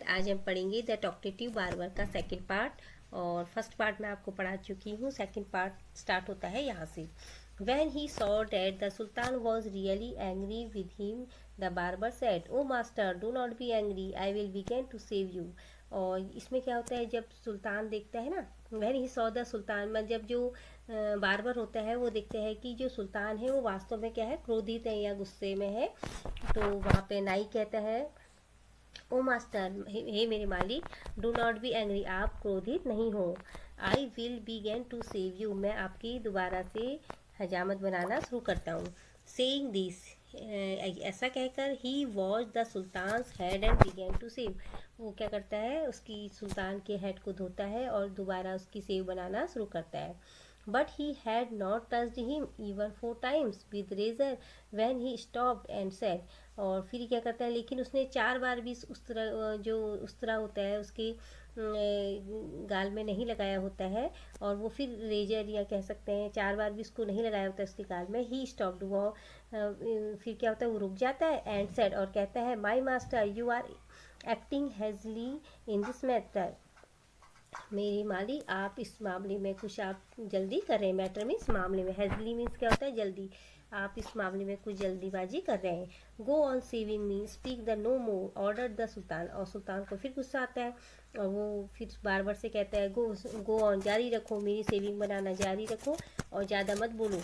आज हम पढ़ेंगे द टॉकटेटिव बार्बर का सेकंड पार्ट। और फर्स्ट पार्ट मैं आपको पढ़ा चुकी हूँ। सेकंड पार्ट स्टार्ट होता है यहाँ से। When he saw that the Sultan was really angry with him, the barber said, "Oh master, do not be angry. I will begin to save you." और इसमें क्या होता है, जब सुल्तान देखता है ना, when he saw the Sultan, मतलब जब जो बार्बर होता है वो देखते हैं कि जो सुल्तान है वो वास्तव में क्या है, क्रोधित है या गुस्से में है। तो वहाँ पे नाई कहता है, ओ मास्टर, हे मेरे मालिक, डू नॉट बी एंग्री, आप क्रोधित नहीं हो। I will begin to shave you, मैं आपकी दोबारा से हजामत बनाना शुरू करता हूँ। सेइंग दिस, ऐसा कहकर ही wash the sultan's head and began to shave, वो क्या करता है, उसकी सुल्तान के हेड को धोता है और दोबारा उसकी सेव बनाना शुरू करता है। But he had not touched him even 4 times with razor when he stopped and said, और फिर क्या करता है, लेकिन उसने 4 बार भी उस तरह जो उस तरह होता है उसके गाल में नहीं लगाया होता है। और वो फिर रेजर या कह सकते हैं 4 बार भी उसको नहीं लगाया होता है उसके गाल में। ही स्टॉप्ड, वो फिर क्या होता है, वो रुक जाता है एंड सेड, और कहता है, my master, you are acting hastily in this matter, मेरी माली आप इस मामले में कुछ आप जल्दी कर रहे हैं। मैटर में इस मामले में, हैजली मीन्स क्या होता है, जल्दी, आप इस मामले में कुछ जल्दीबाजी कर रहे हैं। Go on shaving me, speak the no more, order the sultan, और सुल्तान को फिर गुस्सा आता है और वो फिर बार बार से कहता है, गो ऑन, जारी रखो, मेरी सेविंग बनाना जारी रखो और ज़्यादा मत बोलो,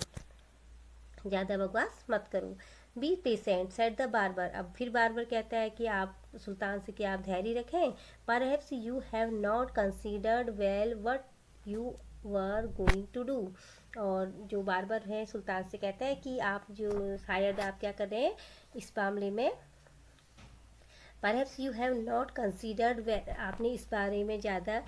ज़्यादा बकवास मत करो। Be patient set the barber, अब फिर बार्बर कहता है कि आप सुल्तान से कि आप धैर्य रखें। Perhaps you have not considered well what you were going to do, और जो बार्बर है सुल्तान से कहता है कि आप जो शायद आप क्या कर रहे हैं इस मामले में। Perhaps you have not considered, आपने इस बारे में ज़्यादा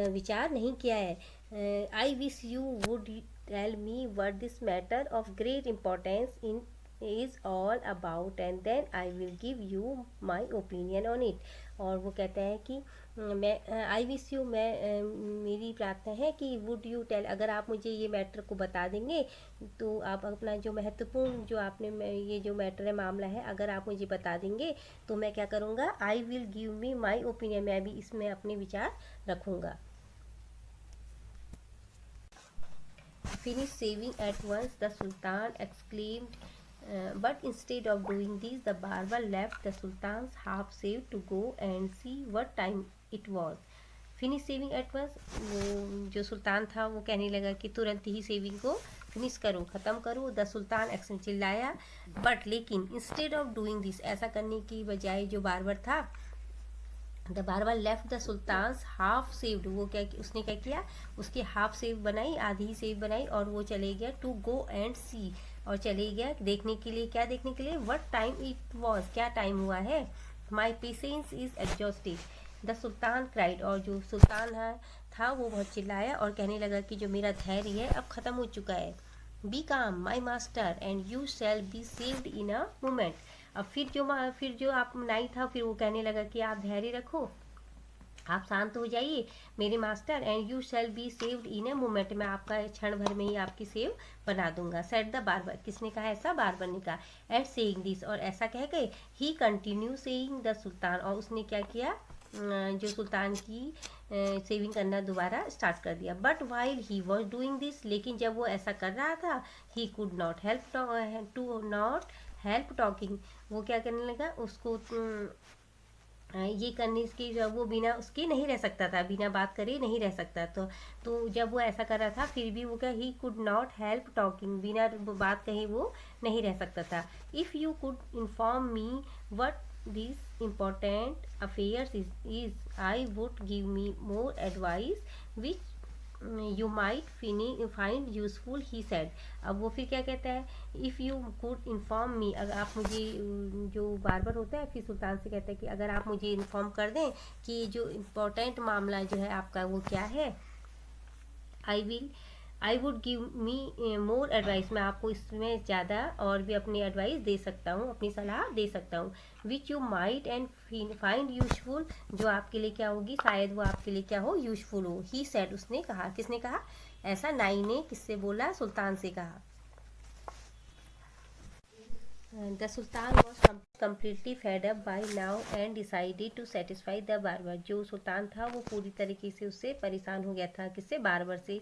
विचार नहीं किया है। I wish you would tell me what this matter of great importance in is all about and then I will give you my opinion on it. और वो कहता है कि मैं आई विश यू, मैं मेरी प्रार्थना है कि वुड यू टेल, अगर आप मुझे ये मैटर को बता देंगे तो आप अपना जो महत्वपूर्ण जो आपने ये जो मैटर है, मामला है, अगर आप मुझे बता देंगे तो मैं क्या करूँगा, I will give me my opinion, मैं भी इसमें अपने विचार रखूँगा। Finish shaving at once, the sultan exclaimed, but instead of doing this, the barber left the sultan's half saved to go and see what time it was. Finish shaving at once, जो सुल्तान था वो कहने लगा कि तुरंत ही saving को finish करो, ख़त्म करो। द सुल्तान एक्शन चिल्लाया, बट लेकिन इंस्टेड ऑफ डूइंग दिस, ऐसा करने की बजाय जो बार्बर था, the barber left the sultan's half shaved, वो क्या, उसने क्या किया, उसकी हाफ सेव बनाई, आधी सेव बनाई, और वो चले गया टू गो एंड सी, और चले गया देखने के लिए, क्या देखने के लिए, व्हाट टाइम इट वॉज, क्या टाइम हुआ है। My patience is exhausted, the sultan cried, और जो सुल्तान था वो बहुत चिल्लाया और कहने लगा कि जो मेरा धैर्य है अब ख़त्म हो चुका है। बी काम my master and you shall be saved in a moment. अब फिर जो आप नाई था, फिर वो कहने लगा कि आप धैर्य रखो, आप शांत हो जाइए मेरे master, and you shall be saved in a moment, मैं आपका क्षण भर में ही आपकी सेव बना दूंगा। सेट द बार्बर, किसने कहा ऐसा, बार्बर ने कहा। एट सेइंग दिस, और ऐसा कह गए, ही कंटिन्यू सेइंग द सुल्तान, और उसने क्या किया, जो सुल्तान की सेविंग करना दोबारा स्टार्ट कर दिया। But while he was doing this, लेकिन जब वो ऐसा कर रहा था, he could not help talking, वो क्या करने लगा, उसको ये करने की, जब वो बिना उसके नहीं रह सकता था, बिना बात करे नहीं रह सकता, तो जब वो ऐसा कर रहा था फिर भी वो क्या, he could not help talking, बिना बात कहे वो नहीं रह सकता था। If you could inform me what this important affairs is, I would give me more advice which you might find useful, he said. अब वो फिर क्या कहता है, if you could inform me, अगर आप मुझे, जो बार्बर होता है फिर सुल्तान से कहता है कि अगर आप मुझे इन्फॉर्म कर दें कि जो इम्पोर्टेंट मामला जो है आपका वो क्या है, I would give me more advice, मैं आपको इसमें ज़्यादा और भी अपनी एडवाइस दे सकता हूँ, अपनी सलाह दे सकता हूँ। Which you might and find useful, जो आपके लिए क्या होगी, शायद वो आपके लिए क्या हो, यूजफुल हो। ही सेड, उसने कहा, किसने कहा ऐसा, नाई ने किससे बोला, सुल्तान से कहा। The Sultan was completely fed up by now and decided to satisfy the barber. जो सुल्तान था वो पूरी तरीके से उससे परेशान हो गया था, किससे? बार्बर से।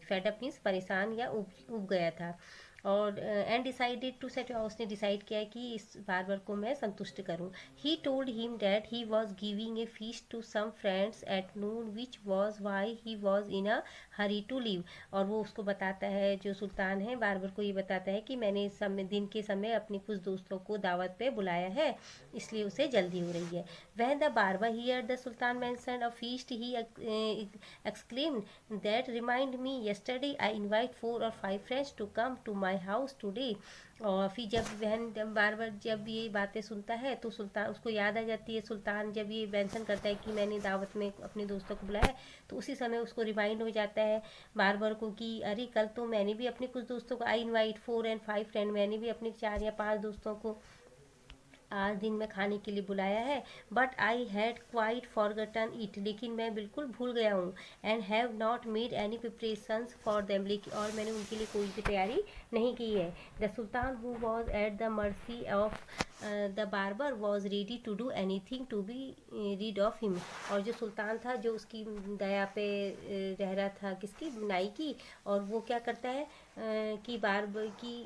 फेड अप मीन्स परेशान या उब गया था। और एंड डिसाइडेड टू सेट, उसने डिसाइड किया कि इस बार्बर को मैं संतुष्ट करूं। He told him that he was giving a feast to some friends at noon which was why he was in a hurry to leave. और वो उसको बताता है, जो सुल्तान है बार्बर को ये बताता है कि मैंने समय दिन के समय अपने कुछ दोस्तों को दावत पे बुलाया है, इसलिए उसे जल्दी हो रही है। वह the barber here the sultan mention a feast he exclaimed that remind me yesterday I invite 4 or 5 friends to come to my house today। और फिर जब बार बार जब ये बातें सुनता है तो सुल्तान उसको याद आ जाती है। सुल्तान जब ये मेंशन करता है कि मैंने दावत में अपने दोस्तों को बुलाया है, तो उसी समय उसको रिमाइंड हो जाता है बार बार को कि अरे कल तो मैंने भी अपने कुछ दोस्तों को, आई इनवाइट 4 and 5 फ्रेंड, मैंने भी अपने 4 या 5 दोस्तों को आज दिन में खाने के लिए बुलाया है। But I had quite forgotten it, लेकिन मैं बिल्कुल भूल गया हूँ। And have not made any preparations for them, लेकिन और मैंने उनके लिए कोई भी तैयारी नहीं की है। The sultan who was at the mercy of the barber was ready to do anything to be rid of him. और जो सुल्तान था जो उसकी दया पे रह रहा था, किसकी? नाई की। और वो क्या करता है कि बार्बर की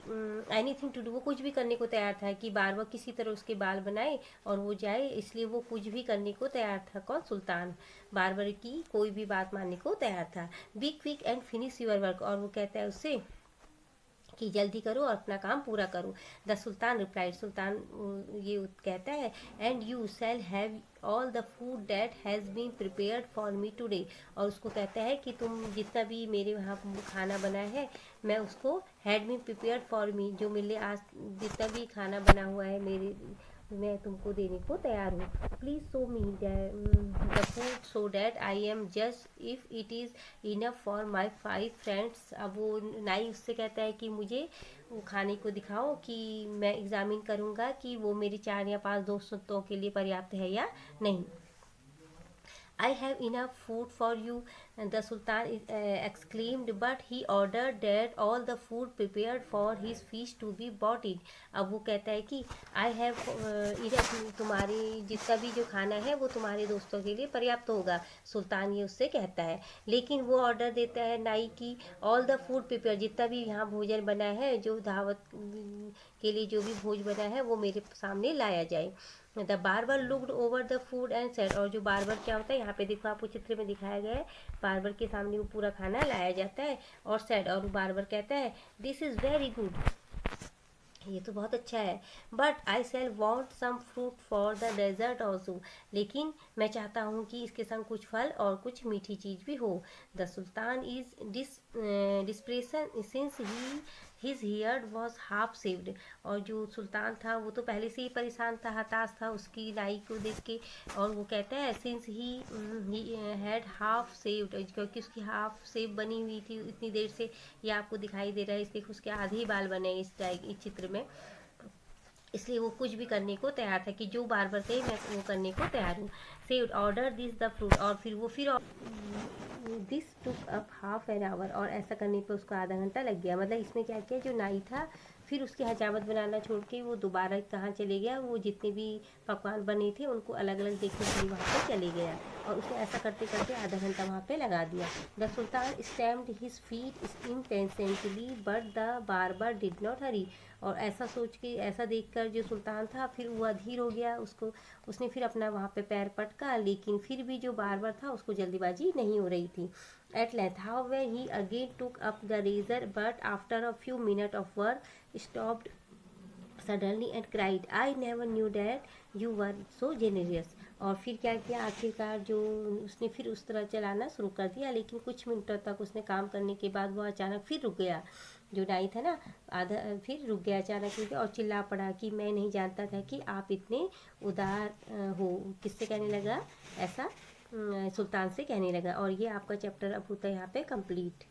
एनीथिंग टू डू, वो कुछ भी करने को तैयार था कि बार्बर किसी तरह उसके बाल बनाए और वो जाए, इसलिए वो कुछ भी करने को तैयार था। कौन? सुल्तान। बार्बर की कोई भी बात मानने को तैयार था। Be quick and finish your work, और वो कहता है उससे कि जल्दी करो और अपना काम पूरा करो। द सुल्तान रिप्लाइड, सुल्तान ये कहता है, and you shall have all the food that has been prepared for me today. और उसको कहता है कि तुम जितना भी मेरे वहाँ खाना बना है, मैं उसको had been prepared for me, जो मेरे लिए आज जितना भी खाना बना हुआ है मेरे, मैं तुमको देने को तैयार हूँ। Please show me the food so that I am just if it is enough for my 5 friends. अब वो नाई उससे कहता है कि मुझे वो खाने को दिखाओ कि मैं एग्जामिन करूँगा कि वो मेरे 4 या 5 दोस्तों के लिए पर्याप्त है या नहीं। I have enough food for you, the Sultan exclaimed, but he ordered that all the food prepared for his feast to be bought in। अब वो कहता है कि I have enough, तुम्हारी जितना भी जो खाना है वो तुम्हारे दोस्तों के लिए पर्याप्त होगा। सुल्तान ये उससे कहता है, लेकिन वो ऑर्डर देता है नाई की ऑल द फूड प्रिपेयर, जितना भी यहाँ भोजन बना है, जो दावत के लिए जो भी भोज बना है वो मेरे सामने लाया जाए। The barber looked over the food and said, और जो बार्बर क्या होता है यहाँ पे देखो, आपको चित्र में दिखाया गया है, बार्बर के सामने वो पूरा खाना लाया जाता है और सेड, और बार्बर कहता है दिस इज़ वेरी गुड, ये तो बहुत अच्छा है। But I shall want some fruit for the dessert also, लेकिन मैं चाहता हूँ कि इसके संग कुछ फल और कुछ मीठी चीज़ भी हो। The sultan is depression since he his heard was half saved, और जो सुल्तान था वो तो पहले से ही परेशान था, हताश था उसकी नाई को देख के। और वो कहता है since he had half saved, क्योंकि उसकी हाफ सेव बनी हुई थी इतनी देर से, ये आपको दिखाई दे रहा है, इसके उसके आधे ही बाल बने इस चित्र में, इसलिए वो कुछ भी करने को तैयार था कि जो बार्बर थे मैं वो करने को तैयार हूँ। से ऑर्डर दिस द फ्रूट, और फिर this took up half an hour, और ऐसा करने पर उसको आधा घंटा लग गया। मतलब इसमें क्या किया, जो नाई था फिर उसकी हजामत बनाना छोड़ के वो दोबारा कहाँ चले गया, वो जितने भी पकवान बने थे उनको अलग अलग देखने के लिए वहाँ पर चले गया, और उसने ऐसा करते करते आधा घंटा वहाँ पे लगा दिया। The sultan stamped his feet impatiently but the barber did not हरी, और ऐसा सोच के, ऐसा देखकर जो सुल्तान था फिर वो अधीर हो गया, उसने फिर अपना वहाँ पे पैर पटका, लेकिन फिर भी जो बार्बर था उसको जल्दीबाजी नहीं हो रही थी। At length, however, he again took up the razor, but after a few minutes of work, stopped suddenly and cried, I never knew that you were so generous। और फिर क्या किया, आखिरकार जो उसने फिर उस तरह चलाना शुरू कर दिया, लेकिन कुछ मिनटों तक उसने काम करने के बाद वो अचानक फिर रुक गया। जो नाई था ना, आधा फिर रुक गया, अचानक रुक गया और चिल्ला पड़ा कि मैं नहीं जानता था कि आप इतने उदार हो। किससे कहने लगा ऐसा? सुल्तान से कहने लगा। और ये आपका चैप्टर अब होता है यहाँ पे कंप्लीट।